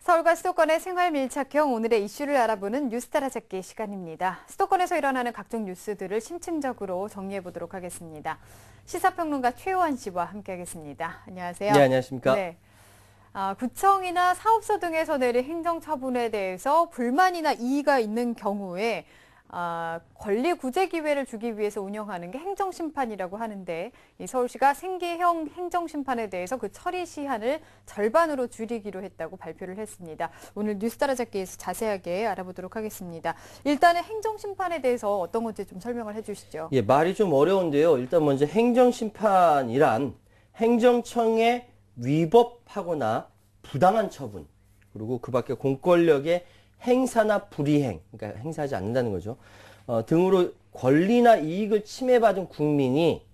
서울과 수도권의 생활 밀착형 오늘의 이슈를 알아보는 뉴스 따라잡기 시간입니다. 수도권에서 일어나는 각종 뉴스들을 심층적으로 정리해 보도록 하겠습니다. 시사평론가 최호환 씨와 함께하겠습니다. 안녕하세요. 네, 안녕하십니까. 네. 구청이나 사업소 등에서 내린 행정처분에 대해서 불만이나 이의가 있는 경우에 권리 구제 기회를 주기 위해서 운영하는 게 행정심판이라고 하는데 이 서울시가 생계형 행정심판에 대해서 그 처리 시한을 절반으로 줄이기로 했다고 발표를 했습니다. 오늘 뉴스 따라잡기에서 자세하게 알아보도록 하겠습니다. 일단은 행정심판에 대해서 어떤 건지 좀 설명을 해주시죠. 예, 말이 좀 어려운데요. 일단 먼저 행정심판이란 행정청에 위법하거나 부당한 처분, 그리고 그 밖에 공권력의 행사나 불이행, 그러니까 행사하지 않는다는 거죠. 등으로 권리나 이익을 침해받은 국민이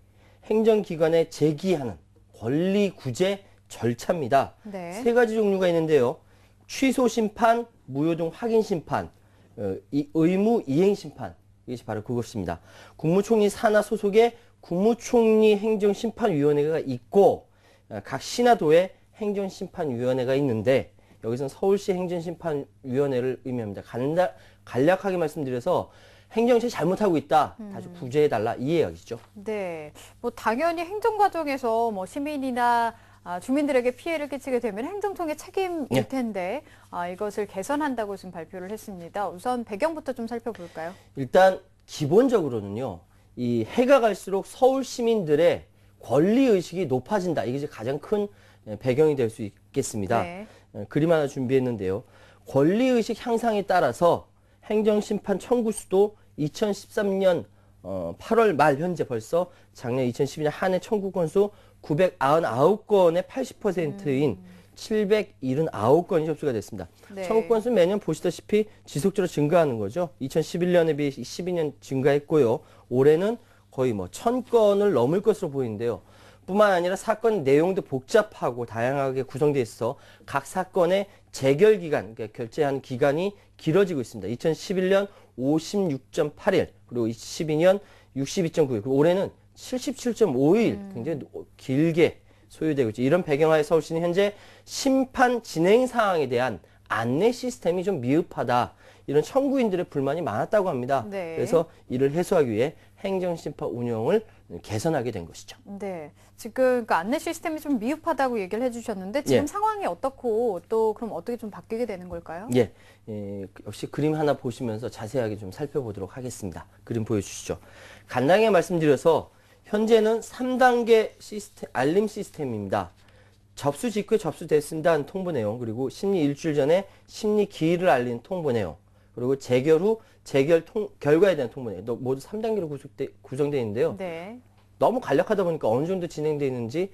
행정기관에 제기하는 권리구제 절차입니다. 네. 세 가지 종류가 있는데요. 취소심판, 무효동 확인심판, 의무 이행심판. 이것이 바로 그것입니다. 국무총리 산하 소속의 국무총리 행정심판위원회가 있고 각 시나도에 행정심판위원회가 있는데 여기서는 서울시 행정심판위원회를 의미합니다. 간략하게 말씀드려서 행정처 잘못하고 있다. 다시 구제해달라. 이 이야기죠. 네. 당연히 행정과정에서 시민이나 주민들에게 피해를 끼치게 되면 행정청의 책임일 텐데 이것을 개선한다고 지금 발표를 했습니다. 우선 배경부터 좀 살펴볼까요? 일단 기본적으로는요. 이 해가 갈수록 서울 시민들의 권리의식이 높아진다. 이게 가장 큰 배경이 될 수 있겠습니다. 네. 그림 하나 준비했는데요. 권리의식 향상에 따라서 행정심판 청구 수도 2013년 8월 말 현재 벌써 작년 2012년 한 해 청구 건수 999건의 80%인 779건이 접수가 됐습니다. 네. 청구 건수는 매년 보시다시피 지속적으로 증가하는 거죠. 2011년에 비해 12년 증가했고요. 올해는 거의 1000건을 넘을 것으로 보이는데요. 뿐만 아니라 사건 내용도 복잡하고 다양하게 구성되어 있어 각 사건의 재결 기간, 그러니까 결제하는 기간이 길어지고 있습니다. 2011년 56.8일, 그리고 2012년 62.9일, 그리고 올해는 77.5일, 굉장히 길게 소요되고 있죠. 이런 배경하에 서울시는 현재 심판 진행 사항에 대한 안내 시스템이 좀 미흡하다. 이런 청구인들의 불만이 많았다고 합니다. 네. 그래서 이를 해소하기 위해 행정심판 운영을 개선하게 된 것이죠. 네. 지금 그 안내 시스템이 좀 미흡하다고 얘기를 해주셨는데 지금 예. 상황이 어떻고 또 그럼 어떻게 좀 바뀌게 되는 걸까요? 예, 역시 그림 하나 보시면서 자세하게 좀 살펴보도록 하겠습니다. 그림 보여주시죠. 간단하게 말씀드려서 현재는 3단계 시스템, 알림 시스템입니다. 접수 직후에 접수됐습니다는 통보 내용, 그리고 심리 일주일 전에 심리 기일을 알리는 통보 내용, 그리고 재결 후 결과에 대한 통보 내용, 모두 3단계로 구성되어 있는데요. 네. 너무 간략하다 보니까 어느 정도 진행되어 있는지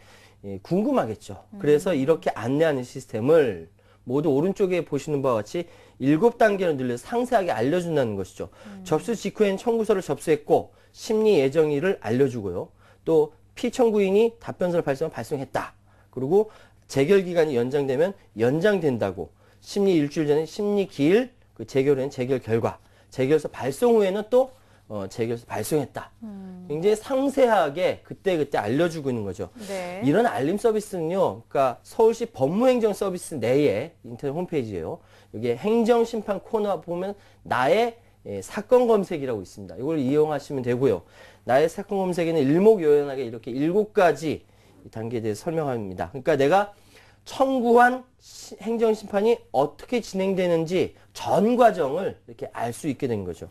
궁금하겠죠. 그래서 이렇게 안내하는 시스템을 모두 오른쪽에 보시는 바와 같이 7단계로 늘려서 상세하게 알려준다는 것이죠. 접수 직후엔 청구서를 접수했고 심리 예정일을 알려주고요. 또 피청구인이 답변서를 발송했다. 그리고 재결 기간이 연장되면 연장된다고. 심리 일주일 전에 심리 기일, 그 재결 후에는 재결 결과, 재결서 발송 후에는 또 재결서 발송했다. 굉장히 상세하게 그때그때 알려주고 있는 거죠. 네. 이런 알림 서비스는요, 그러니까 서울시 법무행정 서비스 내에 인터넷 홈페이지예요. 여기에 행정심판 코너 보면 나의 사건 검색이라고 있습니다. 이걸 이용하시면 되고요. 나의 사건 검색에는 일목요연하게 이렇게 7가지 단계에 대해서 설명합니다. 그러니까 내가 청구한 행정심판이 어떻게 진행되는지 전 과정을 이렇게 알 수 있게 된 거죠.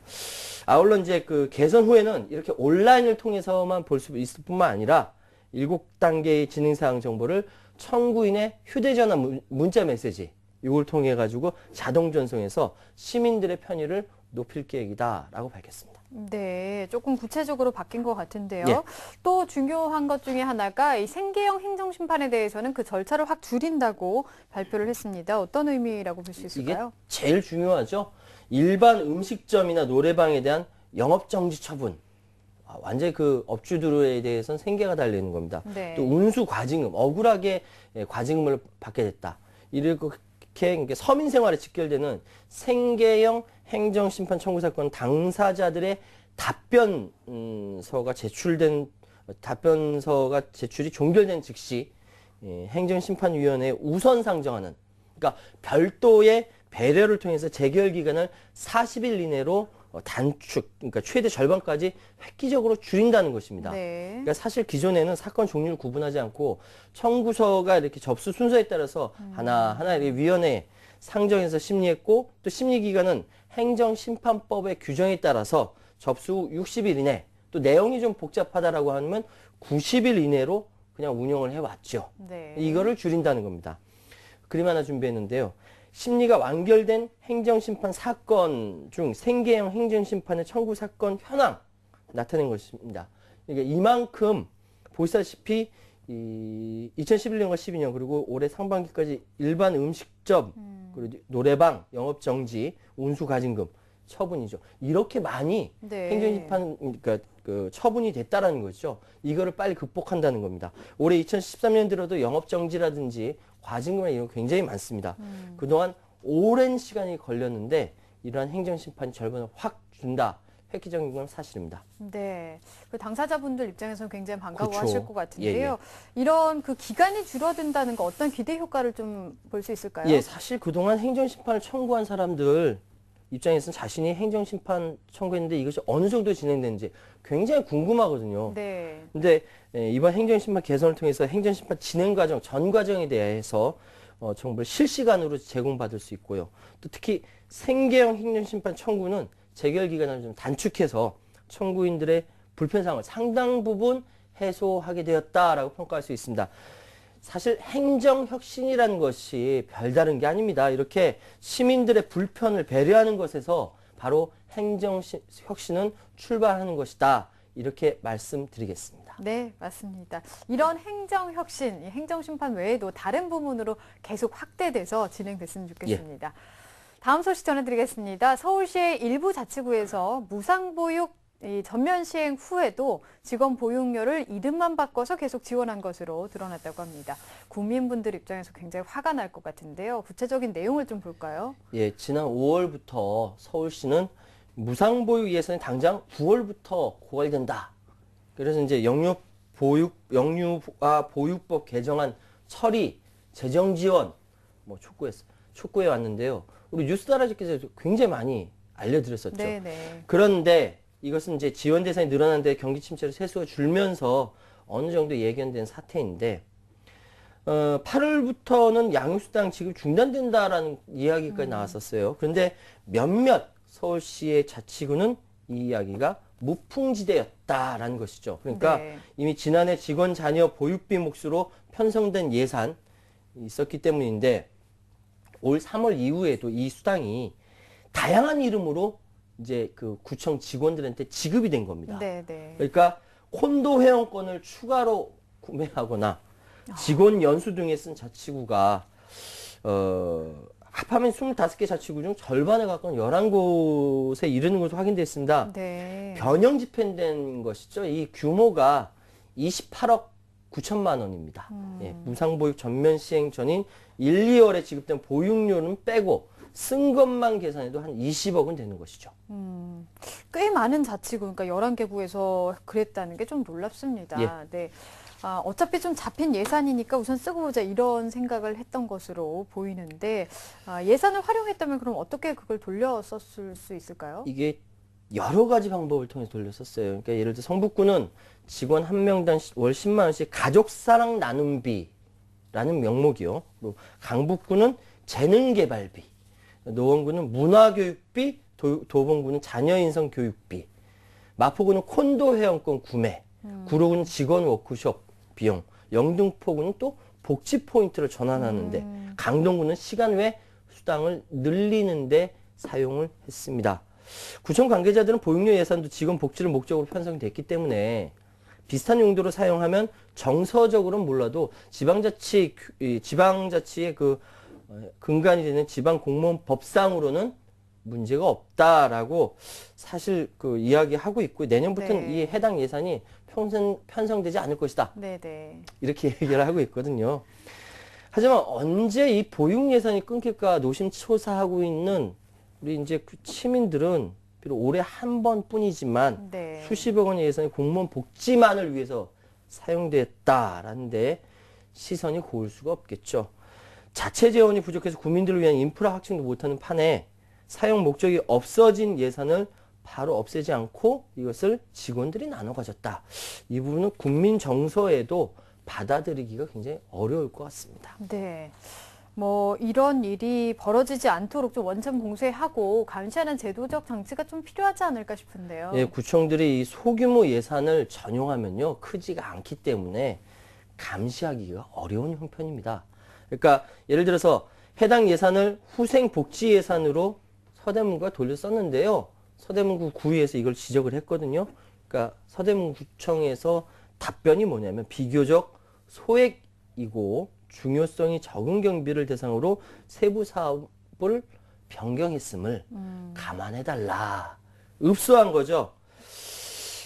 아울러 이제 그 개선 후에는 이렇게 온라인을 통해서만 볼 수 있을 뿐만 아니라 7단계의 진행사항 정보를 청구인의 휴대전화 문자 메시지 이걸 통해 가지고 자동 전송해서 시민들의 편의를 높일 계획이다라고 밝혔습니다. 네, 조금 구체적으로 바뀐 것 같은데요. 예. 또 중요한 것 중에 하나가 이 생계형 행정심판에 대해서는 그 절차를 확 줄인다고 발표를 했습니다. 어떤 의미라고 볼 수 이게 있을까요? 제일 중요하죠. 일반 음식점이나 노래방에 대한 영업정지 처분. 완전히 그 업주들에 대해서는 생계가 달리는 겁니다. 네. 또 운수 과징금, 억울하게 과징금을 받게 됐다. 이렇게 서민 생활에 직결되는 생계형 행정심판 청구 사건 당사자들의 답변서가 제출이 종결된 즉시 행정심판위원회에 우선 상정하는 그러니까 별도의 배려를 통해서 재결 기간을 40일 이내로 단축, 그러니까 최대 절반까지 획기적으로 줄인다는 것입니다. 네. 그러니까 사실 기존에는 사건 종류를 구분하지 않고 청구서가 이렇게 접수 순서에 따라서 하나하나 이렇게 위원회에 상정해서 심리했고 또 심리 기간은 행정심판법의 규정에 따라서 접수 후 60일 이내 또 내용이 좀 복잡하다라고 하면 90일 이내로 그냥 운영을 해왔죠. 네. 이거를 줄인다는 겁니다. 그림 하나 준비했는데요. 심리가 완결된 행정심판 사건 중 생계형 행정심판의 청구 사건 현황 나타낸 것입니다. 그러니까 이만큼 보시다시피 2011년과 12년 그리고 올해 상반기까지 일반 음식점 그리고 노래방 영업정지 운수가진금 처분이죠. 이렇게 많이 네. 행정심판 그러니까 그 처분이 됐다라는 거죠. 이거를 빨리 극복한다는 겁니다. 올해 2013년 들어도 영업정지라든지 과징금이나 이런 거 굉장히 많습니다. 그동안 오랜 시간이 걸렸는데 이러한 행정심판이 절반을 확 준다. 획기적인 건 사실입니다. 네. 그 당사자분들 입장에서는 굉장히 반가워하실 그렇죠. 것 같은데요. 이런 그 기간이 줄어든다는 거 어떤 기대 효과를 좀 볼 수 있을까요? 예, 사실 그동안 행정심판을 청구한 사람들 입장에서는 자신이 행정심판 청구했는데 이것이 어느 정도 진행되는지 굉장히 궁금하거든요. 네. 근데 이번 행정심판 개선을 통해서 행정심판 진행 과정, 전 과정에 대해서 정보를 실시간으로 제공받을 수 있고요. 또 특히 생계형 행정심판 청구는 재결 기간을 좀 단축해서 청구인들의 불편사항을 상당 부분 해소하게 되었다라고 평가할 수 있습니다. 사실 행정혁신이라는 것이 별다른 게 아닙니다. 이렇게 시민들의 불편을 배려하는 것에서 바로 행정혁신은 출발하는 것이다. 이렇게 말씀드리겠습니다. 네, 맞습니다. 이런 행정혁신, 이 행정심판 외에도 다른 부문으로 계속 확대돼서 진행됐으면 좋겠습니다. 다음 소식 전해드리겠습니다. 서울시의 일부 자치구에서 무상보육 전면 시행 후에도 직원 보육료를 이름만 바꿔서 계속 지원한 것으로 드러났다고 합니다. 국민분들 입장에서 굉장히 화가 날 것 같은데요. 구체적인 내용을 좀 볼까요? 예, 지난 5월부터 서울시는 무상보육 예산이 당장 9월부터 고갈된다. 그래서 이제 영유아 보육법 개정안 처리, 재정 지원 뭐 촉구해 왔는데요. 우리 뉴스다라지께서 굉장히 많이 알려드렸었죠. 네네. 그런데 이것은 이제 지원 대상이 늘어나는데 경기 침체로 세수가 줄면서 어느 정도 예견된 사태인데 8월부터는 양육수당 지급 중단된다라는 이야기까지 나왔었어요. 그런데 몇몇 서울시의 자치구는 이 이야기가 무풍지대였다라는 것이죠. 그러니까 네. 이미 지난해 직원 자녀 보육비 몫으로 편성된 예산이 있었기 때문인데 올 3월 이후에도 이 수당이 다양한 이름으로 이제 그 구청 직원들한테 지급이 된 겁니다. 네네. 그러니까 콘도 회원권을 추가로 구매하거나 직원 연수 등에 쓴 자치구가 합하면 25개 자치구 중 절반에 가까운 11곳에 이르는 것으로 확인됐습니다. 네. 변형 집행된 것이죠. 이 규모가 28억 9천만 원입니다. 예, 무상보육 전면 시행 전인 1, 2월에 지급된 보육료는 빼고 쓴 것만 계산해도 한 20억은 되는 것이죠. 꽤 많은 자치구, 그러니까 11개 구에서 그랬다는 게 좀 놀랍습니다. 예. 네. 어차피 좀 잡힌 예산이니까 우선 쓰고 보자 이런 생각을 했던 것으로 보이는데 예산을 활용했다면 그럼 어떻게 그걸 돌려 썼을 수 있을까요? 이게 여러 가지 방법을 통해서 돌렸었어요. 그러니까 예를 들어 성북구는 직원 한 명당 월 10만 원씩 가족사랑 나눔비라는 명목이요. 그리고 강북구는 재능개발비, 노원구는 문화교육비, 도봉구는 자녀인성 교육비, 마포구는 콘도 회원권 구매, 구로구는 직원 워크숍 비용, 영등포구는 또 복지 포인트를 전환하는데, 강동구는 시간 외 수당을 늘리는데 사용을 했습니다. 구청 관계자들은 보육료 예산도 직원 복지를 목적으로 편성됐기 때문에 비슷한 용도로 사용하면 정서적으로는 몰라도 지방자치의 그 근간이 되는 지방공무원 법상으로는 문제가 없다라고 사실 그 이야기하고 있고 내년부터는 네. 이 해당 예산이 평생 편성되지 않을 것이다. 네네. 이렇게 얘기를 하고 있거든요. 하지만 언제 이 보육 예산이 끊길까 노심초사하고 있는 우리 이제 시민들은 비록 올해 한 번뿐이지만 네. 수십억 원의 예산이 공무원 복지만을 위해서 사용됐다라는데 시선이 고울 수가 없겠죠. 자체 재원이 부족해서 국민들을 위한 인프라 확충도 못하는 판에 사용 목적이 없어진 예산을 바로 없애지 않고 이것을 직원들이 나눠 가졌다. 이 부분은 국민 정서에도 받아들이기가 굉장히 어려울 것 같습니다. 네. 뭐 이런 일이 벌어지지 않도록 좀 원천 봉쇄하고 감시하는 제도적 장치가 좀 필요하지 않을까 싶은데요. 예, 구청들이 이 소규모 예산을 전용하면요, 크지가 않기 때문에 감시하기가 어려운 형편입니다. 그러니까 예를 들어서 해당 예산을 후생 복지 예산으로 서대문구가 돌려 썼는데요. 서대문구 구의에서 이걸 지적을 했거든요. 그러니까 서대문구청에서 답변이 뭐냐면 비교적 소액이고 중요성이 적은 경비를 대상으로 세부 사업을 변경했음을 감안해달라. 읍소한 거죠.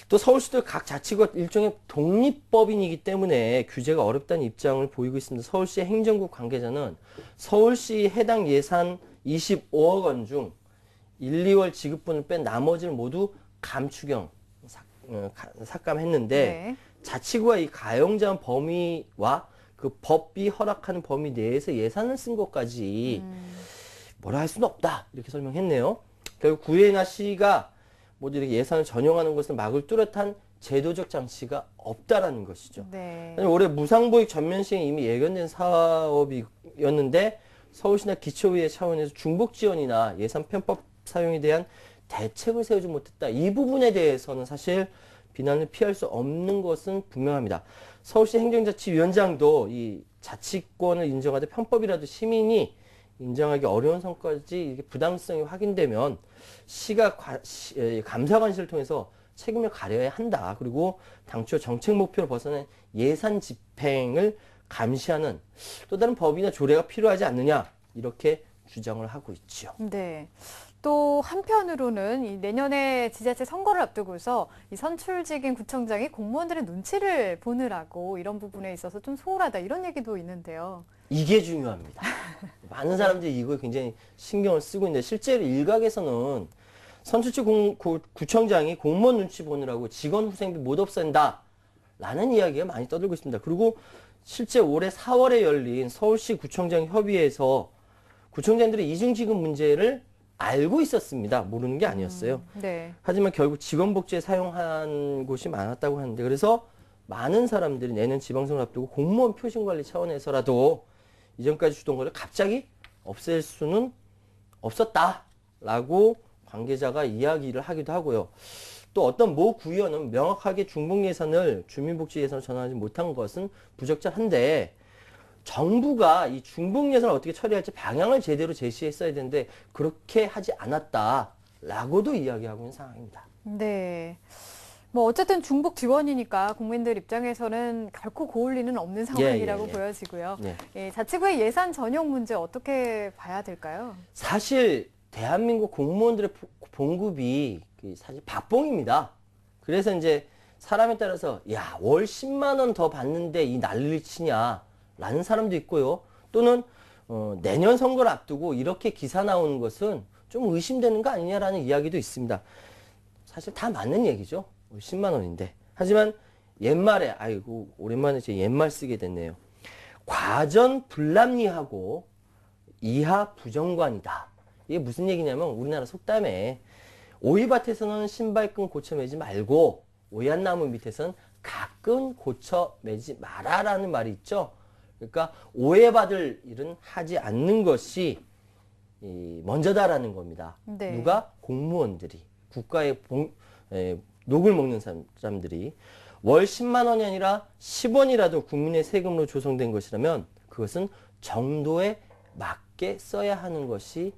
또 서울시도 각 자치구가 일종의 독립법인이기 때문에 규제가 어렵다는 입장을 보이고 있습니다. 서울시 행정국 관계자는 서울시 해당 예산 25억 원 중 1, 2월 지급분을 뺀 나머지를 모두 감축형 삭감했는데 네. 자치구가 이 가용자원 범위와 그 법이 허락하는 범위 내에서 예산을 쓴 것까지 뭐라 할 수는 없다. 이렇게 설명했네요. 결국 구의회나 시가 모두 이렇게 예산을 전용하는 것을 막을 뚜렷한 제도적 장치가 없다라는 것이죠. 네. 올해 무상보육 전면 시행이 이미 예견된 사업이었는데 서울시나 기초의회 차원에서 중복 지원이나 예산 편법 사용에 대한 대책을 세우지 못했다. 이 부분에 대해서는 사실 비난을 피할 수 없는 것은 분명합니다. 서울시 행정자치위원장도 이 자치권을 인정하되 편법이라도 시민이 인정하기 어려운 성과까지 이렇게 부당성이 확인되면 시가 감사관실을 통해서 책임을 가려야 한다. 그리고 당초 정책 목표를 벗어난 예산 집행을 감시하는 또 다른 법이나 조례가 필요하지 않느냐 이렇게 주장을 하고 있죠. 네. 또 한편으로는 이 내년에 지자체 선거를 앞두고서 이 선출직인 구청장이 공무원들의 눈치를 보느라고 이런 부분에 있어서 좀 소홀하다 이런 얘기도 있는데요. 이게 중요합니다. 많은 사람들이 이거에 굉장히 신경을 쓰고 있는데 실제로 일각에서는 선출직 구청장이 공무원 눈치 보느라고 직원 후생비 못 없앤다 라는 이야기가 많이 떠들고 있습니다. 그리고 실제 올해 4월에 열린 서울시 구청장 협의회에서 구청장들의 이중지급 문제를 알고 있었습니다. 모르는 게 아니었어요. 네. 하지만 결국 직원복지에 사용한 곳이 많았다고 하는데 그래서 많은 사람들이 내년 지방선거 앞두고 공무원 표심관리 차원에서라도 이전까지 주던 것을 갑자기 없앨 수는 없었다라고 관계자가 이야기를 하기도 하고요. 또 어떤 모 구의원은 명확하게 중복 예산을 주민복지 예산으로 전환하지 못한 것은 부적절한데 정부가 이 중복 예산을 어떻게 처리할지 방향을 제대로 제시했어야 되는데 그렇게 하지 않았다라고도 이야기하고 있는 상황입니다. 네. 뭐 어쨌든 중복 지원이니까 국민들 입장에서는 결코 고울 리는 없는 상황이라고 예. 보여지고요. 네. 예, 자치구의 예산 전용 문제 어떻게 봐야 될까요? 사실 대한민국 공무원들의 봉급이 사실 박봉입니다. 그래서 이제 사람에 따라서 야, 월 10만 원 더 받는데 이 난리를 치냐 라는 사람도 있고요. 또는 내년 선거를 앞두고 이렇게 기사 나오는 것은 좀 의심되는 거 아니냐라는 이야기도 있습니다. 사실 다 맞는 얘기죠. 10만 원인데. 하지만 옛말에 아이고 오랜만에 제 옛말 쓰게 됐네요. 과전 불합리하고 이하 부정관이다. 이게 무슨 얘기냐면 우리나라 속담에 오이밭에서는 신발끈 고쳐 매지 말고 오얏나무 밑에서는 가끈 고쳐 매지 마라라는 말이 있죠. 그러니까 오해받을 일은 하지 않는 것이 먼저다라는 겁니다. 네. 누가? 공무원들이. 국가의 녹을 먹는 사람들이 월 10만 원이 아니라 10원이라도 국민의 세금으로 조성된 것이라면 그것은 정도에 맞게 써야 하는 것이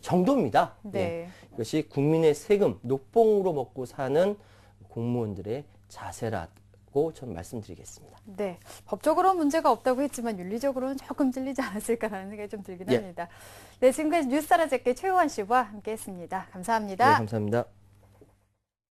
정도입니다. 네. 이것이 국민의 세금, 녹봉으로 먹고 사는 공무원들의 자세라고 저는 말씀드리겠습니다. 네. 법적으로는 문제가 없다고 했지만 윤리적으로는 조금 찔리지 않았을까라는 생각이 좀 들긴 예. 합니다. 네, 지금까지 뉴스타라 제게 최우환 씨와 함께했습니다. 감사합니다. 네, 감사합니다.